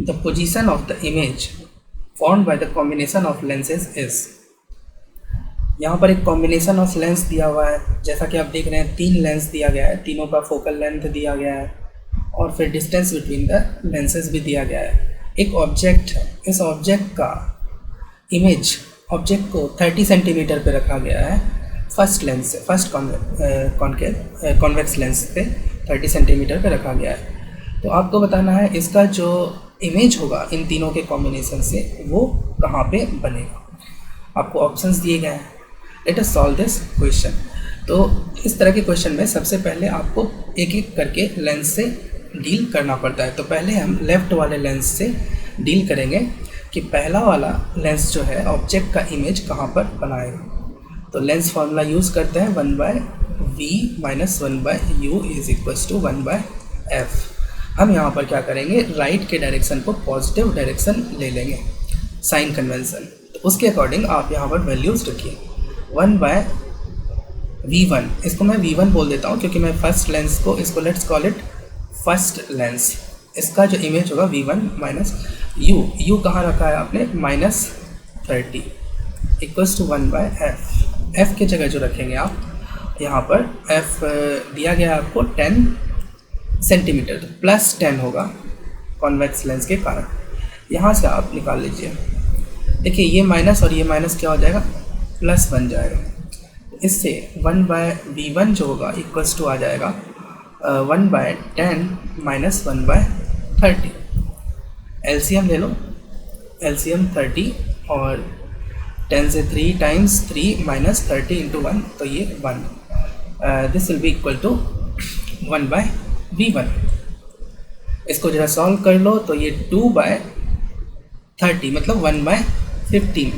The position of the image found by the combination of lenses is. यहाँ पर एक combination of lens दिया हुआ है, जैसा कि आप देख रहे हैं 3 लेंस दिया गया है, तीनों का फोकल लेंथ दिया गया है और फिर डिस्टेंस बिटवीन द लेंसेज भी दिया गया है। एक ऑब्जेक्ट है, इस ऑब्जेक्ट का इमेज ऑब्जेक्ट को 30 सेंटीमीटर पे रखा गया है फर्स्ट लेंस से, फर्स्ट कॉन्वेक्स लेंस पे 30 सेंटीमीटर पे रखा गया है। तो आपको बताना है इसका जो इमेज होगा इन तीनों के कॉम्बिनेशन से वो कहाँ पे बनेगा। आपको ऑप्शंस दिए गए हैं। Let us solve this question. तो इस तरह के क्वेश्चन में सबसे पहले आपको एक एक करके लेंस से डील करना पड़ता है। तो पहले हम लेफ़्ट वाले लेंस से डील करेंगे कि पहला वाला लेंस जो है ऑब्जेक्ट का इमेज कहाँ पर बनाएगा। तो लेंस फार्मूला यूज़ करते हैं 1/v - 1/u = 1/f। हम यहाँ पर क्या करेंगे, राइट के डायरेक्शन को पॉजिटिव डायरेक्शन ले लेंगे, साइन कन्वेंशन। तो उसके अकॉर्डिंग आप यहाँ पर वैल्यूज़ रखिए। 1/v1, इसको मैं v1 बोल देता हूँ क्योंकि मैं फर्स्ट लेंस को, इसको let's call it first lens. इसका जो इमेज होगा v1 - u कहाँ रखा है आपने, -30 = 1/f। f की जगह जो रखेंगे आप यहाँ पर f दिया गया है आपको 10 सेंटीमीटर, तो +10 होगा कॉन्वेक्स लेंस के कारण। यहाँ से आप निकाल लीजिए। देखिए ये माइनस और ये माइनस क्या हो जाएगा, प्लस बन जाएगा। इससे 1/v1 जो होगा = आ जाएगा 1/10 - 1/30। एलसीएम ले लो, एलसीएम 30 और 10 से 3 टाइम्स 3 - 30 × 1, तो ये 1। This will be equal to 1/v1। इसको जरा सॉल्व कर लो तो ये 2/30 मतलब 1/15।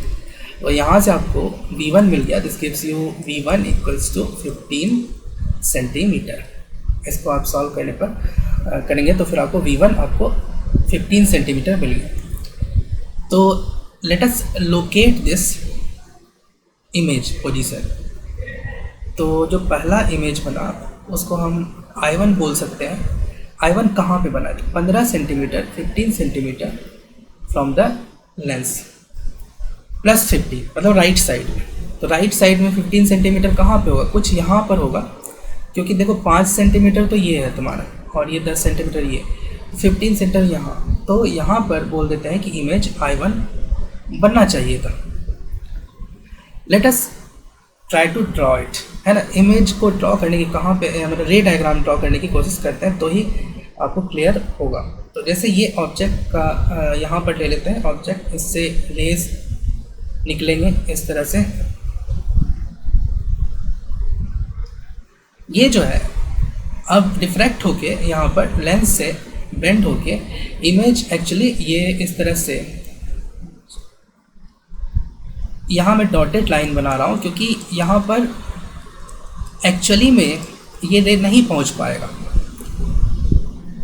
तो यहाँ से आपको v1 मिल गया। This gives you v1 = 15 centimetre. इसको आप सॉल्व करने पर करेंगे तो फिर आपको v1 आपको 15 सेंटीमीटर मिल गया। तो let us locate this image position. तो जो पहला इमेज बना उसको हम I1 बोल सकते हैं। I1 कहाँ पे बना है, 15 centimetre, 15 centimetre from the lens, +50 मतलब राइट साइड में। तो राइट साइड में 15 सेंटीमीटर कहाँ पे होगा, कुछ यहाँ पर होगा, क्योंकि देखो 5 सेंटीमीटर तो ये है तुम्हारा और ये 10 सेंटीमीटर ये, 15 सेंटीमीटर यहाँ। तो यहाँ पर बोल देते हैं कि इमेज I1 बनना चाहिए था। Let us try to draw it, है ना। इमेज को ड्रॉ करने की कहाँ पे, मतलब रे डायग्राम ड्रॉ करने की कोशिश करते हैं तो ही आपको क्लियर होगा। तो जैसे ये ऑब्जेक्ट का यहाँ पर ले लेते हैं ऑब्जेक्ट, इससे रेज निकलेंगे इस तरह से। ये जो है अब डिफ्रैक्ट होके यहाँ पर लेंस से बेंड होके इमेज एक्चुअली ये इस तरह से, यहाँ मैं डॉटेड लाइन बना रहा हूँ क्योंकि यहाँ पर एक्चुअली में ये रे नहीं पहुँच पाएगा।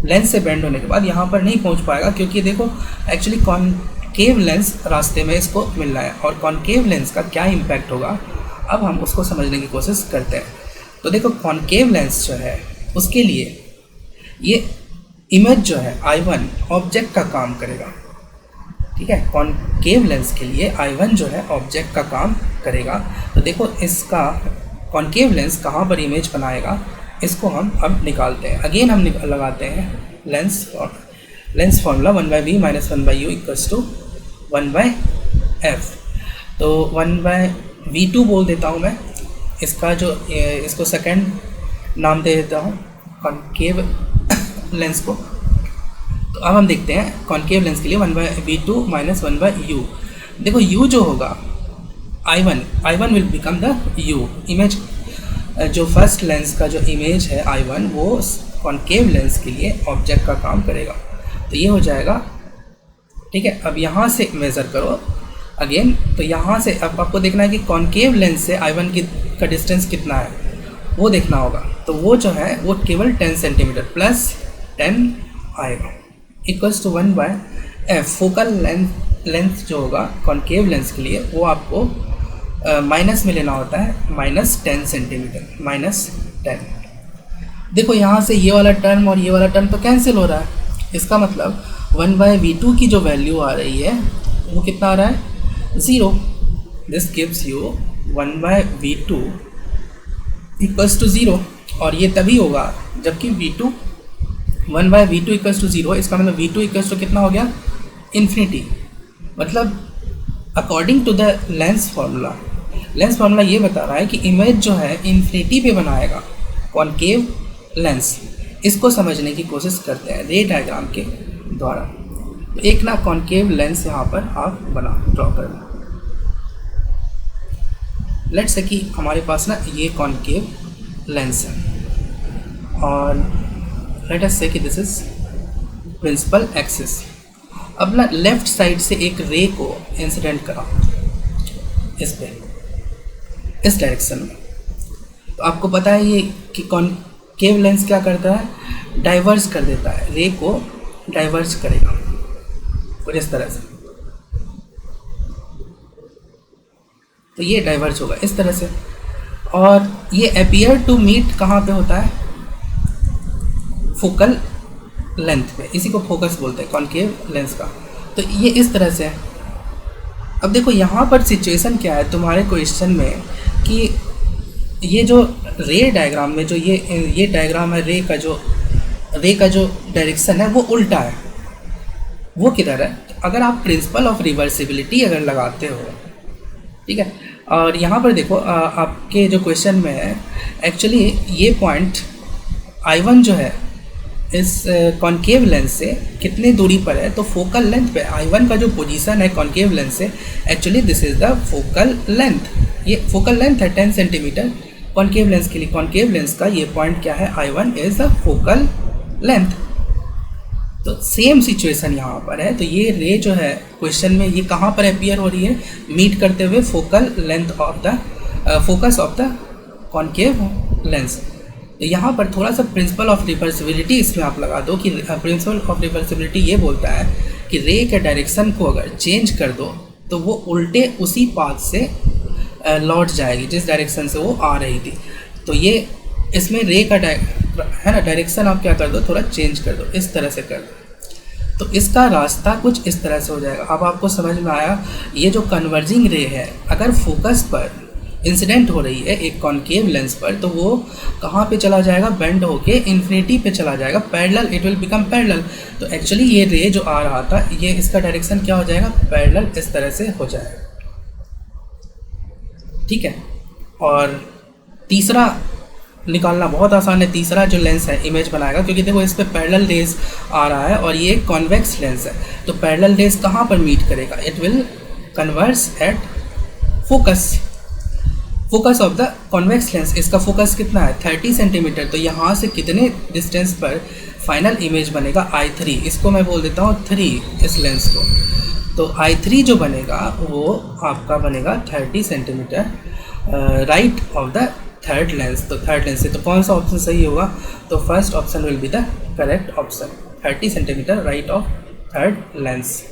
लेंस से बेंड होने के बाद यहाँ पर नहीं पहुँच पाएगा क्योंकि देखो एक्चुअली कॉनकेव लेंस रास्ते में इसको मिल रहा है और कॉनकेव लेंस का क्या इम्पैक्ट होगा अब हम उसको समझने की कोशिश करते हैं। तो देखो कॉनकेव लेंस जो है उसके लिए ये इमेज जो है I1 ऑब्जेक्ट का काम करेगा, ठीक है। कॉनकेव लेंस के लिए I1 जो है ऑब्जेक्ट का काम करेगा। तो देखो इसका कॉनकेव लेंस कहाँ पर इमेज बनाएगा इसको हम अब निकालते हैं। अगेन हम लगाते हैं lens formula 1/v - 1/u = 1/f। तो 1/v2 बोल देता हूँ मैं, इसका जो इसको सेकंड नाम दे देता हूँ कॉनकेव लेंस को। तो अब हम देखते हैं कॉनकेव लेंस के लिए 1/v2 - 1/u। देखो u जो होगा I1 will become the u image. जो फर्स्ट लेंस का जो इमेज है I1 वो कॉनकेव लेंस के लिए ऑब्जेक्ट का काम करेगा। तो ये हो जाएगा, ठीक है। अब यहाँ से मेज़र करो अगेन। तो यहाँ से अब आपको देखना है कि कॉनकेव लेंस से I1 का डिस्टेंस कितना है वो देखना होगा। तो वो जो है वो केवल 10 सेंटीमीटर +10 आएगा = 1/f। फोकल लेंथ जो होगा कॉनकेव लेंस के लिए वो आपको माइनस में लेना होता है, -10 सेंटीमीटर, -10। देखो यहाँ से ये वाला टर्म और ये वाला टर्म तो कैंसिल हो रहा है, इसका मतलब 1/v2 की जो वैल्यू आ रही है वो कितना आ रहा है, 0। This gives you 1/v2 equals to 0, और ये तभी होगा जबकि v2 1/v2 इक्वल्स टू 0। इसका मतलब v2 इक्वल्स टू कितना हो गया, इन्फिनिटी। मतलब according to the lens formula ये बता रहा है कि इमेज जो है इन्फिनिटी पे बनाएगा कॉनकेव लेंस। इसको समझने की कोशिश करते हैं रे डायग्राम के द्वारा। तो एक ना कॉनकेव लेंस यहाँ पर आप ड्रॉ करना। लेट्स से कि हमारे पास ना ये कॉनकेव लेंस है और लेट अस से कि दिस इज प्रिंसिपल एक्सिस। अब ना लेफ्ट साइड से एक रे को इंसिडेंट करा इस पे, इस डायरेक्शन में। तो आपको पता है ये कि कॉनकेव लेंस क्या करता है, डाइवर्स कर देता है, रे को डाइवर्स करेगा और इस तरह से। तो ये डाइवर्स होगा इस तरह से, और ये अपीयर टू मीट कहाँ पे होता है, फोकल लेंथ पे। इसी को फोकस बोलते हैं कॉनकेव लेंस का। तो ये इस तरह से है। अब देखो यहाँ पर सिचुएशन क्या है तुम्हारे क्वेश्चन में कि ये जो रे डायग्राम में जो ये डायग्राम है, रे का जो डायरेक्शन है वो उल्टा है। वो किधर है, अगर आप प्रिंसिपल ऑफ रिवर्सिबिलिटी अगर लगाते हो, ठीक है। और यहाँ पर देखो आपके जो क्वेश्चन में है एक्चुअली ये पॉइंट I1 जो है इस कॉनकेव लेंस से कितने दूरी पर है, तो फोकल लेंथ पे I1 का जो पोजीशन है कॉनकेव लेंस से, actually this is the focal length. ये फोकल लेंथ है 10 सेंटीमीटर कॉनकेव लेंस के लिए। कॉनकेव लेंस का ये पॉइंट क्या है, I1 is the focal length. तो सेम सिचुएशन यहाँ पर है। तो ये रे जो है क्वेश्चन में ये कहाँ पर अपीयर हो रही है, मीट करते हुए focal length of the focus of the concave lens. तो यहाँ पर थोड़ा सा प्रिंसिपल ऑफ रिवर्सिबिलिटी इसमें आप लगा दो कि प्रिंसिपल ऑफ रिवर्सिबिलिटी ये बोलता है कि रे के डायरेक्शन को अगर चेंज कर दो तो वो उल्टे उसी पाथ से लौट जाएगी जिस डायरेक्शन से वो आ रही थी। तो ये इसमें रे का है ना, डायरेक्शन आप क्या कर दो, थोड़ा चेंज कर दो, इस तरह से कर दो। तो इसका रास्ता कुछ इस तरह से हो जाएगा। अब आपको समझ में आया, ये जो कन्वर्जिंग रे है अगर फोकस पर इंसिडेंट हो रही है एक कॉनकेव लेंस पर, तो वो कहाँ पे चला जाएगा, बेंड होके इन्फिनिटी पे चला जाएगा, parallel, it will become parallel. तो एक्चुअली ये रे जो आ रहा था ये इसका डायरेक्शन क्या हो जाएगा, पैरेलल इस तरह से हो जाएगा, ठीक है। और तीसरा निकालना बहुत आसान है। तीसरा जो लेंस है इमेज बनाएगा, क्योंकि देखो इस पर पैरेलल रेज आ रहा है और ये कॉन्वेक्स लेंस है। तो पैरेलल रेज कहाँ पर मीट करेगा, it will converse at focus of the convex lens. इसका फोकस कितना है, 30 सेंटीमीटर। तो यहाँ से कितने डिस्टेंस पर फाइनल इमेज बनेगा, I3। इसको मैं बोल देता हूँ 3 इस लेंस को। तो I3 जो बनेगा वो आपका बनेगा 30 centimetre right of the third lens. तो थर्ड लेंस से तो कौन सा ऑप्शन सही होगा, तो first option will be the correct option, 30 centimetre right of third lens.